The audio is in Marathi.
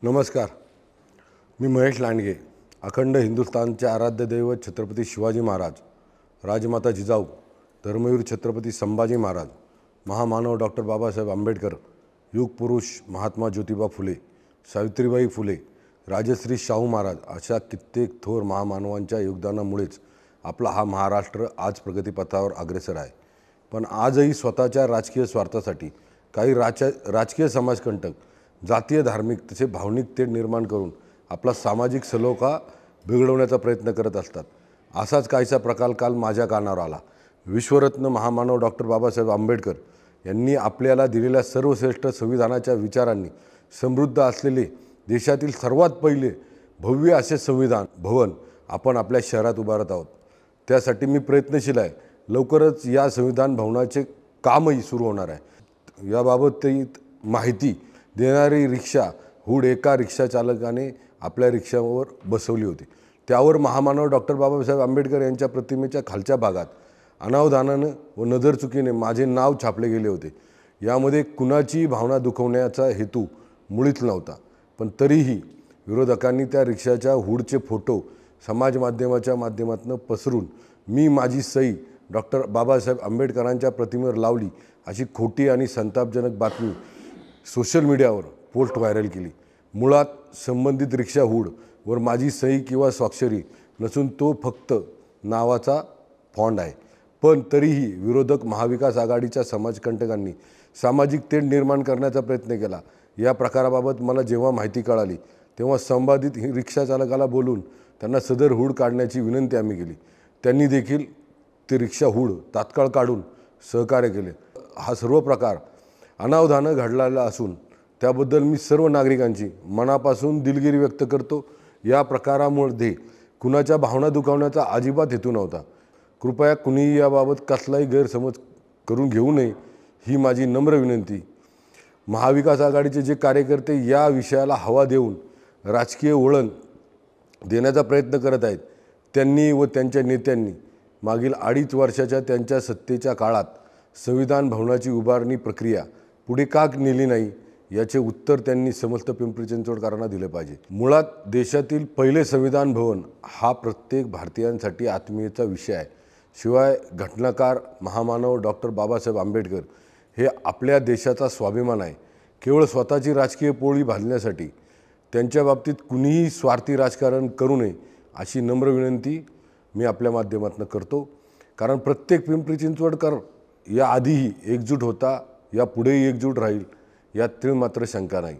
नमस्कार. मी महेश लांडगे. अखंड हिंदुस्थानचे आराध्य दैवत छत्रपती शिवाजी महाराज, राजमाता जिजाऊ, धर्मवीर छत्रपती संभाजी महाराज, महामानव डॉक्टर बाबासाहेब आंबेडकर, युगपुरुष महात्मा ज्योतिबा फुले, सावित्रीबाई फुले, राजश्री शाहू महाराज अशा कित्येक थोर महामानवांच्या योगदानामुळेच आपला हा महाराष्ट्र आज प्रगतीपथावर अग्रेसर आहे. पण आजही स्वतःच्या राजकीय स्वार्थासाठी काही राजकीय समाजकंटक जातीय, धार्मिक तसे भावनिक तेढ निर्माण करून आपला सामाजिक सलोखा बिघडवण्याचा प्रयत्न करत असतात. असाच काहीसा प्रकार काल माझ्या कानावर आला. विश्वरत्न महामानव डॉक्टर बाबासाहेब आंबेडकर यांनी आपल्याला दिलेल्या सर्वश्रेष्ठ संविधानाच्या विचारांनी समृद्ध असलेले देशातील सर्वात पहिले भव्य असे संविधान भवन आपण आपल्या शहरात उभारत आहोत. त्यासाठी मी प्रयत्नशील आहे. लवकरच या संविधान भवनाचे कामही सुरू होणार आहे. याबाबत माहिती देणारी रिक्षा हुड एका रिक्षा चालकाने आपल्या रिक्षावर बसवली होती. त्यावर महामानव डॉक्टर बाबासाहेब आंबेडकर यांच्या प्रतिमेच्या खालच्या भागात अनावधानानं व नजरचुकीने माझे नाव छापले गेले होते. यामध्ये कुणाची भावना दुखवण्याचा हेतू मुळीच नव्हता. पण तरीही विरोधकांनी त्या रिक्षाच्या हुडचे फोटो समाज माध्यमाच्या माध्यमातून पसरून मी माझी सही डॉक्टर बाबासाहेब आंबेडकरांच्या प्रतिमेवर लावली अशी खोटी आणि संतापजनक बातमी सोशल मीडियावर पोस्ट व्हायरल केली. मुळात संबंधित रिक्षा हुड वर माझी सही किंवा स्वाक्षरी नसून तो फक्त नावाचा फॉन्ट आहे. पण तरीही विरोधक महाविकास आघाडीच्या समाजकंटकांनी सामाजिक तेढ निर्माण करण्याचा प्रयत्न केला. या प्रकाराबाबत मला जेव्हा माहिती कळाली तेव्हा संबंधित रिक्षा चालकाला बोलून त्यांना सदर हुड काढण्याची विनंती आम्ही केली. त्यांनी देखील ते रिक्षा हुड तात्काळ काढून सहकार्य केले. हा सर्व प्रकार अनावधानं घडलेला असून त्याबद्दल मी सर्व नागरिकांची मनापासून दिलगिरी व्यक्त करतो. या प्रकारामध्ये कुणाच्या भावना दुखावण्याचा अजिबात हेतू नव्हता. कृपया कुणीही याबाबत कसलाही गैरसमज करून घेऊ नये ही माझी नम्र विनंती. महाविकास आघाडीचे जे कार्यकर्ते या विषयाला हवा देऊन राजकीय वळण देण्याचा प्रयत्न करत आहेत त्यांनी व त्यांच्या नेत्यांनी मागील 2.5 वर्षाच्या त्यांच्या सत्तेच्या काळात संविधान भवनाची उभारणी प्रक्रिया पुढे का नेली नाही याचे उत्तर त्यांनी समस्त पिंपरी चिंचवडकरांना दिले पाहिजे. मुळात देशातील पहिले संविधान भवन हा प्रत्येक भारतीयांसाठी आत्मीयतेचा विषय आहे. शिवाय घटनाकार महामानव डॉक्टर बाबासाहेब आंबेडकर हे आपल्या देशाचा स्वाभिमान आहे. केवळ स्वतःची राजकीय पोळी भाजण्यासाठी त्यांच्या बाबतीत कुणीही स्वार्थी राजकारण करू नये अशी नम्र विनंती मी आपल्या माध्यमातून करतो. कारण प्रत्येक पिंपरी चिंचवडकर याआधीही एकजूट होता, यापुढेही एकजूट राहील यात तीळ मात्र शंका नाही.